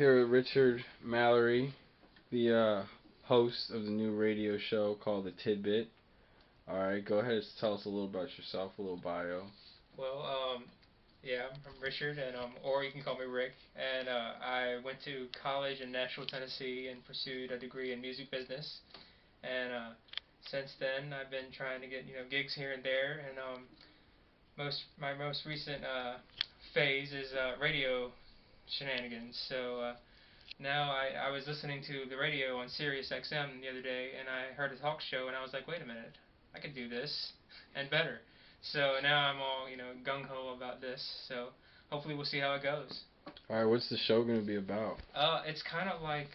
here with Richard Mallory, the host of the new radio show called the Tidbit. All right, go ahead and tell us a little about yourself, a little bio. Well, yeah, I'm Richard, and or you can call me Rick. And I went to college in Nashville, Tennessee, and pursued a degree in music business. And since then, I've been trying to get gigs here and there. And my most recent phase is radio shenanigans. So now I was listening to the radio on Sirius XM the other day, and I heard a talk show, and I was like, wait a minute, I could do this and better. So now I'm all gung ho about this. So hopefully we'll see how it goes. All right, what's the show gonna be about? It's kind of like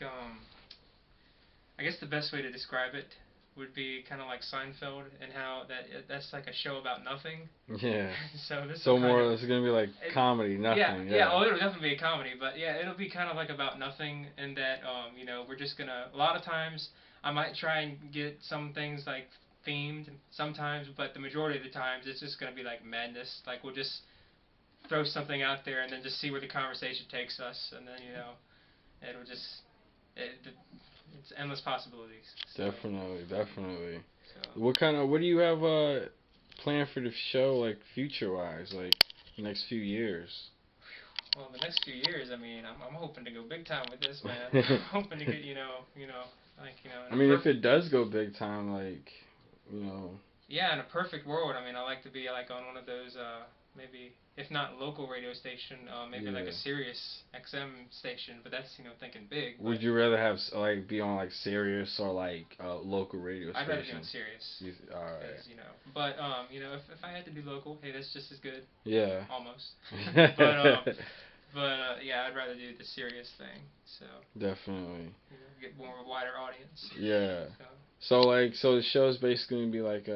I guess the best way to describe it would be kind of like Seinfeld, and how that's like a show about nothing. Yeah. So this So will kind more, of it's gonna be like comedy, nothing. yeah. Oh, it'll definitely be a comedy, but yeah, it'll be kind of like about nothing in that we're just gonna a lot of times I might try and get some things like themed sometimes, but the majority of the times it's just gonna be like madness. Like we'll just throw something out there and then just see where the conversation takes us, and then it'll just it's endless possibilities. So, Definitely, definitely. so What do you have planned for the show, like future wise, like the next few years? well, the next few years, I mean, I'm hoping to go big time with this, man. I'm hoping to get like I mean, if it does go big time, like, you know. yeah, in a perfect world, I mean, I like to be like on one of those maybe if not local radio station, maybe like Yeah. a Sirius XM station, but that's thinking big. Would you rather have like be on like Sirius or like local radio I'd station? rather be on Sirius. Alright. But if I had to do local, hey, that's just as good. Yeah. Almost. But yeah, I'd rather do the Sirius thing. So definitely. Get more of a wider audience. Yeah. So the show's basically gonna be like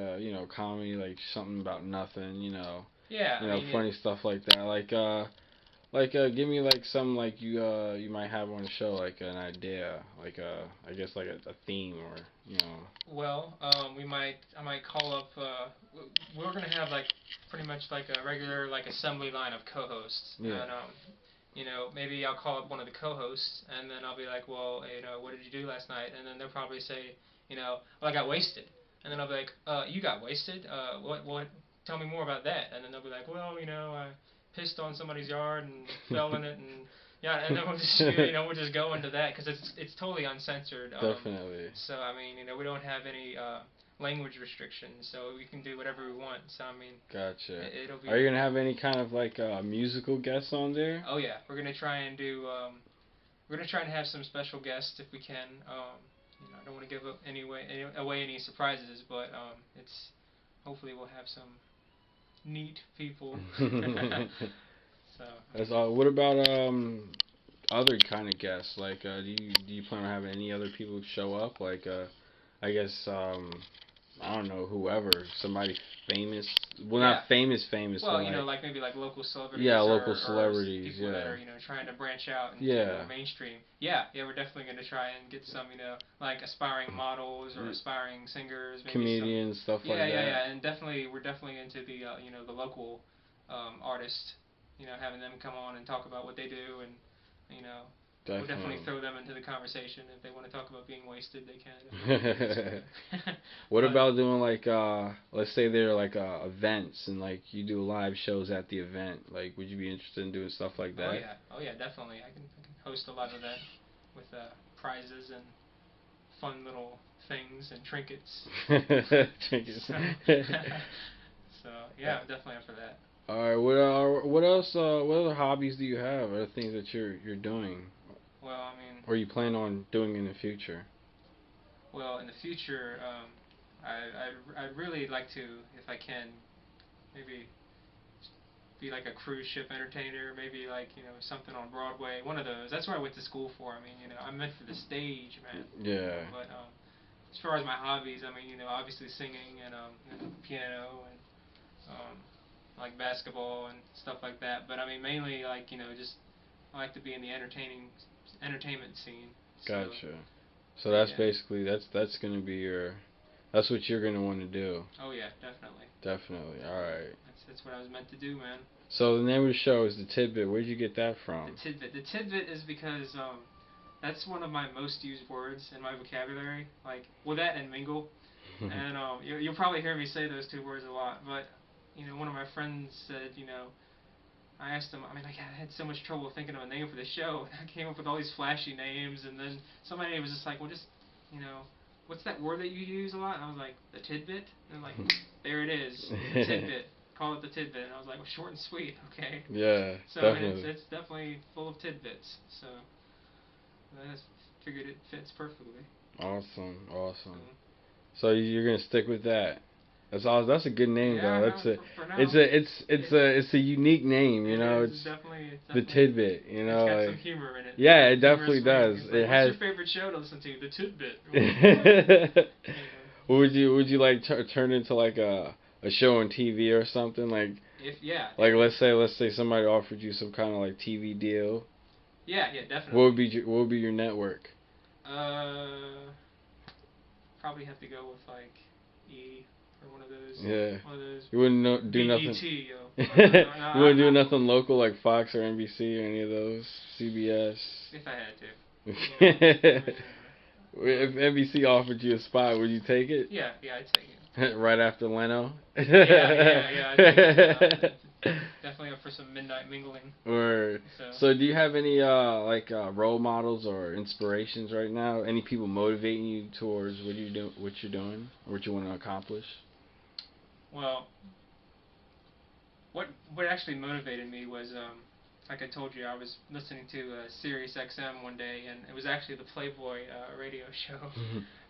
comedy, like something about nothing, Yeah. funny stuff like that. Give me like some like you might have on the show, like an idea, like I guess like a theme or Well, I might call up. We're gonna have like pretty much like a regular like assembly line of co-hosts, Yeah. and maybe I'll call up one of the co-hosts, and then I'll be like, well, what did you do last night? And then they'll probably say, well, I got wasted, and then I'll be like, you got wasted? What? Tell me more about that. And then they'll be like, well, I pissed on somebody's yard and fell in it, and yeah, and then we'll just we'll just go into that because it's totally uncensored. Definitely. So I mean, we don't have any language restrictions, so we can do whatever we want. So I mean, gotcha. It'll be. Are you gonna have any kind of like musical guests on there? Oh yeah, we're gonna try and do. We're gonna try and have some special guests if we can. I don't want to give away any surprises, but it's hopefully we'll have some neat people. So. That's all. What about other kind of guests? Like, do you plan on having any other people show up? Like, I guess I don't know, whoever, somebody famous. Well, yeah. not famous, Well, but like maybe like local celebrities. Yeah, or, local celebrities. Or people yeah. that are trying to branch out into Yeah. mainstream. Yeah, we're definitely going to try and get some like aspiring models or aspiring singers, maybe comedians, some, stuff like that. Yeah, and we're definitely into the the local artists. Having them come on and talk about what they do, and we'll definitely throw them into the conversation. If they want to talk about being wasted, they can. What about doing like let's say they're like events and like you do live shows at the event? Like, would you be interested in doing stuff like that? Oh yeah, definitely. I can host a live event with prizes and fun little things and trinkets. Trinkets. So yeah, I'm definitely up for that. All right. What else? What other hobbies do you have? Other things that you're doing? Well, I mean. Or you plan on doing in the future? Well, in the future, I'd really like to, if I can, maybe be like a cruise ship entertainer. Maybe like something on Broadway. One of those. That's what I went to school for. I mean, I'm meant for the stage, man. Yeah. But as far as my hobbies, I mean, obviously singing and piano and like basketball and stuff like that. But I mean, mainly like just I like to be in the entertainment scene. So, gotcha. So that's basically that's gonna be that's what you're gonna want to do. Oh yeah, definitely. Definitely. All right. That's what I was meant to do, man. So the name of the show is the Tidbit. Where'd you get that The from? tidbit. The tidbit is because that's one of my most used words in my vocabulary. Like, well, that and mingle. And you'll probably hear me say those two words a lot. But, one of my friends said, I asked him, I had so much trouble thinking of a name for the show. I came up with all these flashy names, and then somebody was just like, well, just, what's that word that you use a lot? And I was like, the tidbit? And like, there it is, the tidbit. Call it the tidbit. And I was like, well, short and sweet, okay? Yeah, So definitely. it's definitely full of tidbits. So I just figured it fits perfectly. Awesome, So, awesome. So you're gonna stick with that. That's all. That's a good name yeah, though. no, That's a, for now, it's a unique name. You it know, is. it's It's the definitely, tidbit. You it's know, got some like humor in it. yeah, it Humorous definitely ring. does. It's It like, what's has. your favorite show to listen to? The tidbit. You Would you like turn into like a show on TV or something like Yeah. like let's say somebody offered you some kind of like TV deal. Yeah, definitely. What would be your network? Uh, Probably have to go with like E or one of those. Yeah. One of those. You wouldn't do nothing. BET, yo. You wouldn't do nothing local like Fox or NBC or any of those. CBS. If I had to. If NBC offered you a spot, would you take it? Yeah, I'd take it. Right after Leno. I'd take it. Definitely up for some midnight mingling. Or so, do you have any role models or inspirations right now? Any people motivating you towards what you're doing, or what you want to accomplish? Well, what actually motivated me was like I told you, I was listening to Sirius XM one day, and it was actually the Playboy radio show.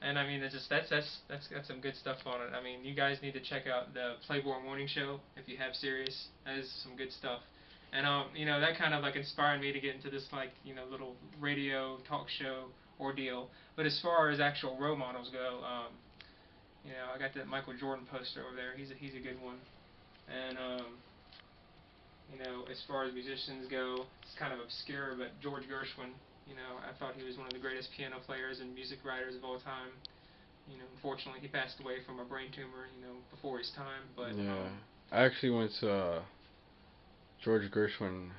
And I mean, it's just that's got some good stuff on it. I mean, you guys need to check out the Playboy Morning Show if you have Sirius. That is some good stuff. And that kind of like inspired me to get into this like little radio talk show ordeal. But as far as actual role models go, I got that Michael Jordan poster over there. He's a good one. And as far as musicians go, it's kind of obscure, but George Gershwin, I thought he was one of the greatest piano players and music writers of all time. Unfortunately, he passed away from a brain tumor, before his time. But yeah, I actually went to George Gershwin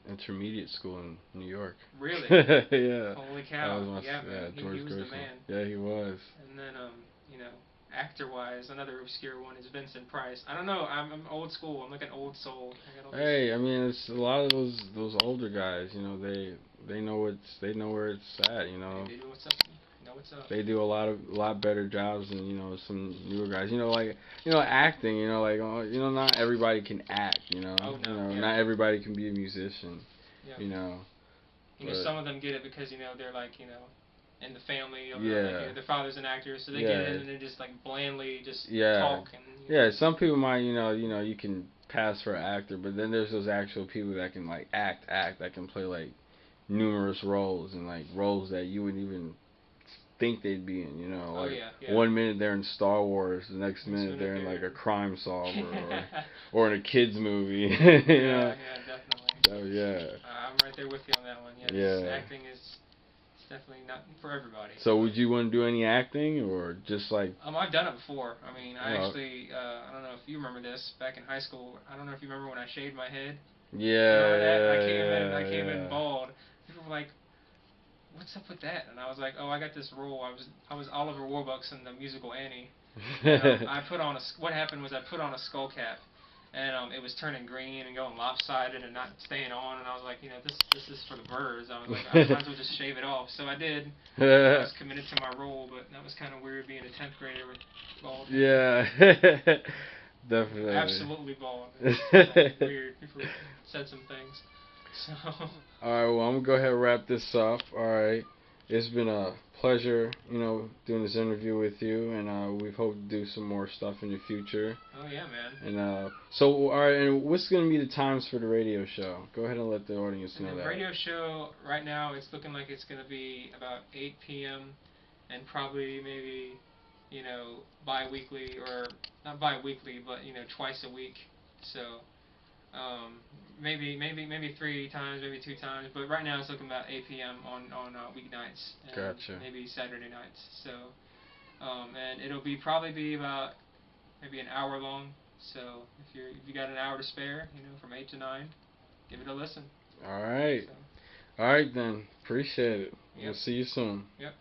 intermediate school in New York. Really? Yeah. Holy cow! Yeah, Man, George he was Gershwin. the man. Yeah, he was. And then actor-wise, another obscure one is Vincent Price. I don't know. I'm old school. I'm like an old soul. Hey, I mean, it's a lot of those older guys. They know where it's at. They know what's up. Know what's up. They do a lot better jobs than some newer guys. Acting. Not everybody can act. Oh no. Yeah. Not everybody can be a musician. Yeah. Some of them get it because they're like in the family. Yeah. Their father's an actor, so they get in and they just like blandly just talk and. Yeah. Some people might you can pass for an actor, but then there's those actual people that can like act that can play like numerous roles and like roles that you wouldn't even think they'd be in. Oh, Like yeah. 1 minute they're in Star Wars, the next minute they're in like a crime solver or in a kids movie. Yeah, definitely. Oh yeah. I'm right there with you on that one. Yeah. Acting is definitely not for everybody. So would you want to do any acting or just like? I've done it before. I mean, I actually I don't know if you remember this back in high school. I don't know if you remember when I shaved my head. Yeah. I came in bald. People were like, "What's up with that?" And I was like, "Oh, I got this role. I was Oliver Warbucks in the musical Annie." What happened was I put on a skull cap, and it was turning green and going lopsided and not staying on. And I was like, this is for the birds. I was like, I might as well just shave it off. So I did. I was committed to my role, but that was kind of weird being a 10th grader with bald. Yeah. Definitely. Absolutely bald. Weird. People said some things. So. Alright, well, I'm going to go ahead and wrap this up. Alright. It's been a pleasure, doing this interview with you, and we hope to do some more stuff in the future. Oh, yeah, man. And so, alright, and what's going to be the times for the radio show? Go ahead and let the audience know that. The radio show, right now, it's looking like it's going to be about 8 p.m. and probably maybe, bi-weekly, or not bi-weekly, but, twice a week. So, maybe 3 times, maybe 2 times, but right now it's looking about 8 p.m. on weeknights and Gotcha. maybe Saturday nights. So, and it'll probably be about maybe an hour long. So if you got an hour to spare, from 8 to 9. Give it a listen. All right. So, All right then. Appreciate it. yep. We'll see you soon. Yep.